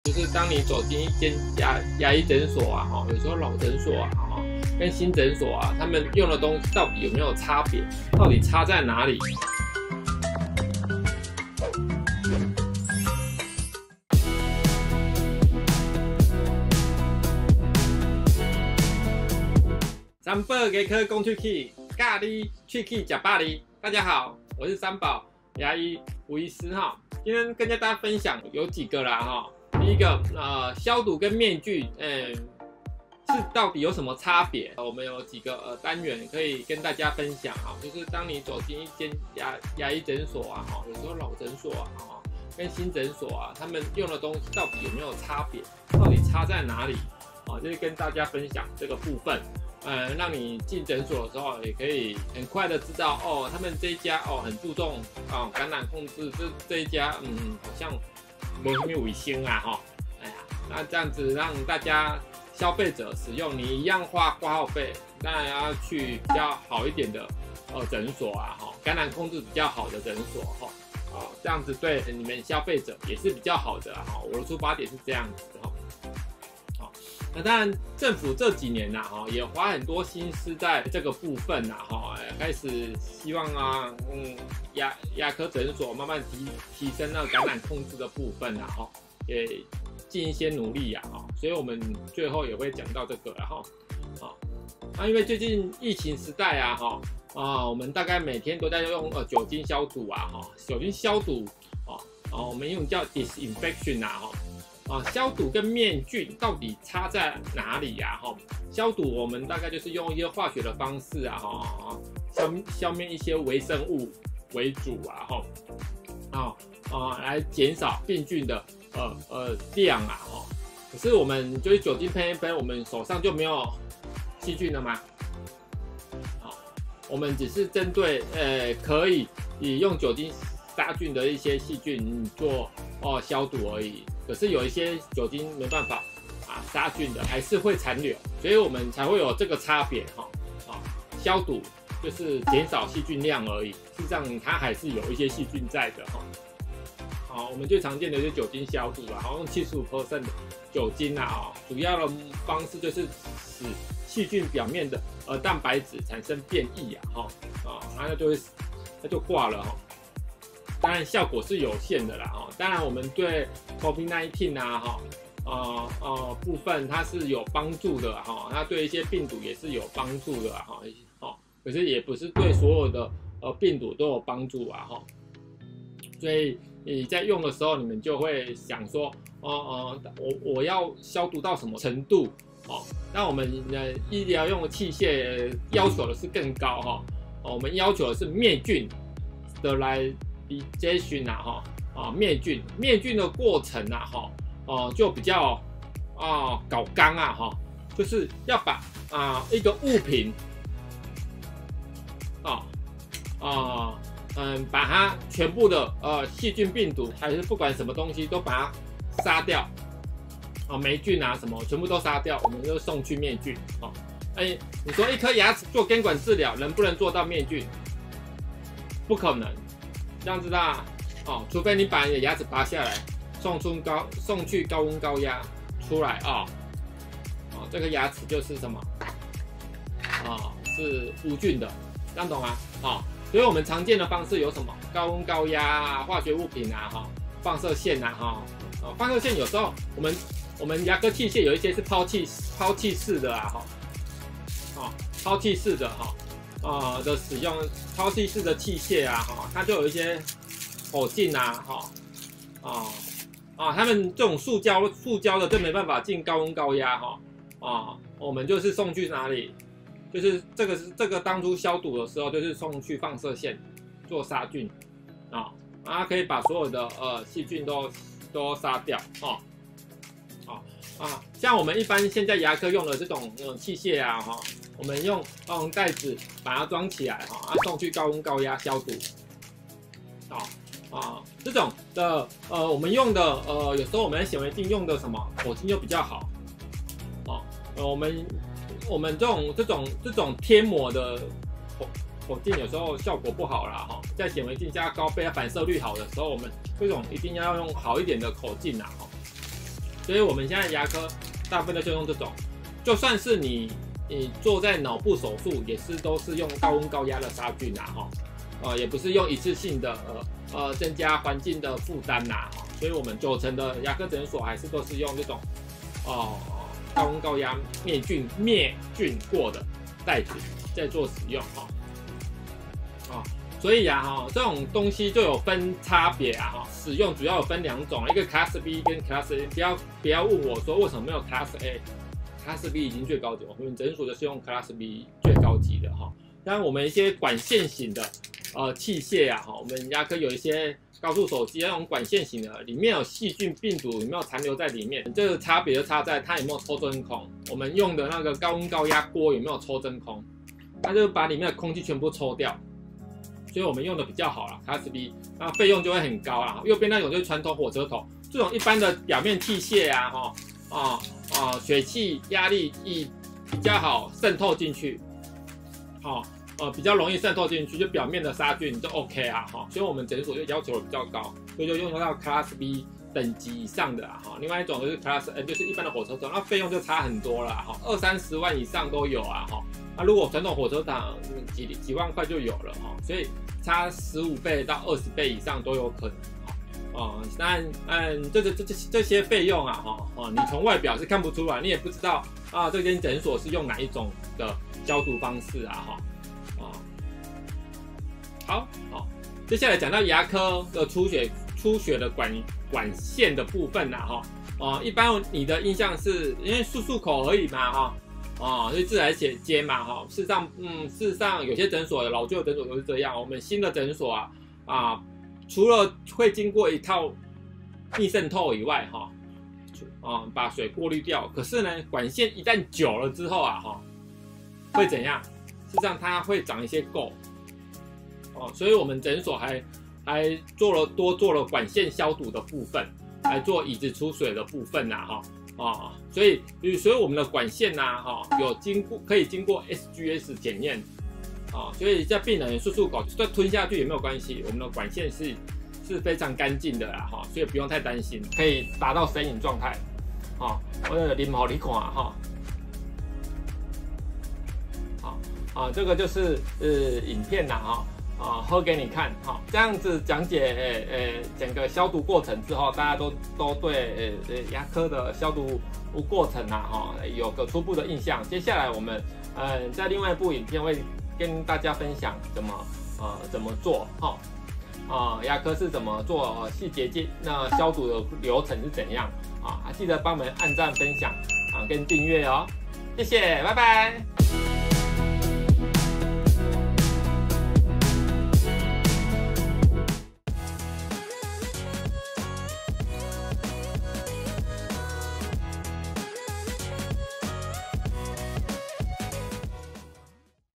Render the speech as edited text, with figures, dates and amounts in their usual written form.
就是当你走进一间牙医诊所啊，有时候老诊所啊，跟新诊所啊，他们用的东西到底有没有差别？到底差在哪里？三宝给科讲出去，咖喱去去假巴黎。大家好，我是三宝牙医吴医师哈。今天跟大家分享有几个啦哈。第一个消毒跟面具，是到底有什么差别？我们有几个单元可以跟大家分享啊，就是当你走进一间牙医诊所啊，有时候老诊所啊，跟新诊所啊，他们用的东西到底有没有差别？到底差在哪里？就是跟大家分享这个部分。让你进诊所的时候也可以很快的知道哦，他们这一家很注重感染控制，这一家好像没什么卫生啊那这样子让大家消费者使用，你一样花挂号费，当然要去比较好一点的诊所啊感染控制比较好的诊所这样子对你们消费者也是比较好的我的出发点是这样子那当然，政府这几年也花很多心思在这个部分开始希望牙科诊所慢慢提升那个感染控制的部分也尽一些努力所以我们最后也会讲到这个因为最近疫情时代我们大概每天都在用酒精消毒酒精消毒我们用叫 disinfection 消毒跟灭菌到底差在哪里消毒我们大概就是用一些化学的方式消灭一些微生物为主来减少病菌的量可是我们就是酒精喷一喷，我们手上就没有细菌了吗？我们只是针对可以用酒精杀菌的一些细菌做消毒而已。可是有一些酒精没办法杀菌的，还是会残留，所以我们才会有这个差别消毒就是减少细菌量而已，事实上它还是有一些细菌在的我们最常见的就是酒精消毒用75%的酒精主要的方式就是使细菌表面的蛋白质产生变异那就挂了当然效果是有限的啦当然我们对 COVID-19 部分它是有帮助的它对一些病毒也是有帮助的可是也不是对所有的病毒都有帮助所以你在用的时候你们就会想说我要消毒到什么程度那我们医疗用的器械要求的是更高我们要求的是灭菌的来灭菌的过程就比较搞纲就是要把一个物品把它全部的细菌病毒还是不管什么东西都把它杀掉霉菌什么全部都杀掉，我们就送去灭菌你说一颗牙齿做根管治疗能不能做到灭菌？不可能。这样子啦除非你把你的牙齿拔下来，送去高温高压出来这个牙齿就是什么是无菌的，这样懂吗？所以我们常见的方式有什么？高温高压化学物品放射线放射线有时候我们牙科器械有一些是抛弃式的抛弃式的的使用，抛弃式的器械它就有一些口径他们这种塑胶的就没办法进高温高压我们就是送去哪里？就是这个当初消毒的时候就是送去放射线做杀菌它可以把所有的细菌都杀掉像我们一般现在牙科用的这种器械我们用袋子把它装起来送去高温高压消毒这种的我们用的有时候我们显微镜用的什么口径就比较好我们这种贴膜的口径有时候效果不好啦在显微镜加高倍反射率好的时候，我们这种一定要用好一点的口径所以我们现在牙科大部分都用这种，就算是你做在脑部手术，也是都是用高温高压的杀菌也不是用一次性的增加环境的负担所以我们90%的牙科诊所还是都是用这种高温高压灭菌过的袋子在做使用所以这种东西就有分差别使用主要有分2种，一个 Class B 跟 Class A， 不要问我说为什么没有 Class A。Class B 已经最高级，我们诊所就是用 Class B 最高级的当然我们一些管线型的器械我们牙科有一些高速手机那种管线型的，里面有细菌病毒有没有残留在里面，这个差别就差在它有没有抽真空。我们用的那个高温高压锅有没有抽真空，它就把里面的空气全部抽掉，所以我们用的比较好啦 Class B， 那费用就会很高啦。右边那种就是传统火车头，这种一般的表面器械水汽压力比较好渗透进去，比较容易渗透进去，就表面的杀菌就 OK 所以我们诊所就要求的比较高，所以就用到 Class B 等级以上的另外一种就是 Class N， 就是一般的火车头，那费用就差很多了20-30万以上都有那如果传统火车头几万块就有了所以差15倍到20倍以上都有可能这些费用你从外表是看不出来，你也不知道这间诊所是用哪一种的消毒方式好，接下来讲到牙科的出血的管线的部分一般你的印象是因为漱口而已嘛就自来水接嘛事实上有些诊所老旧的诊所都是这样，我们新的诊所除了会经过一套逆渗透以外把水过滤掉，可是呢管线一旦久了之后会怎样？事实上它会长一些垢所以我们诊所还多做了管线消毒的部分，来做椅子出水的部分所以我们的管线可以经过 SGS 检验所以在病人漱口再吞下去也没有关系，我们的管线是非常干净的所以不用太担心，可以达到生饮状态我有啉给你看这个就是影片喝给你看这样子讲解整个消毒过程之后，大家都对牙科的消毒过程有个初步的印象。接下来我们在另外一部影片会跟大家分享怎么做牙科是怎么做细节那消毒的流程是怎样记得帮我们按赞分享跟订阅谢谢，拜拜。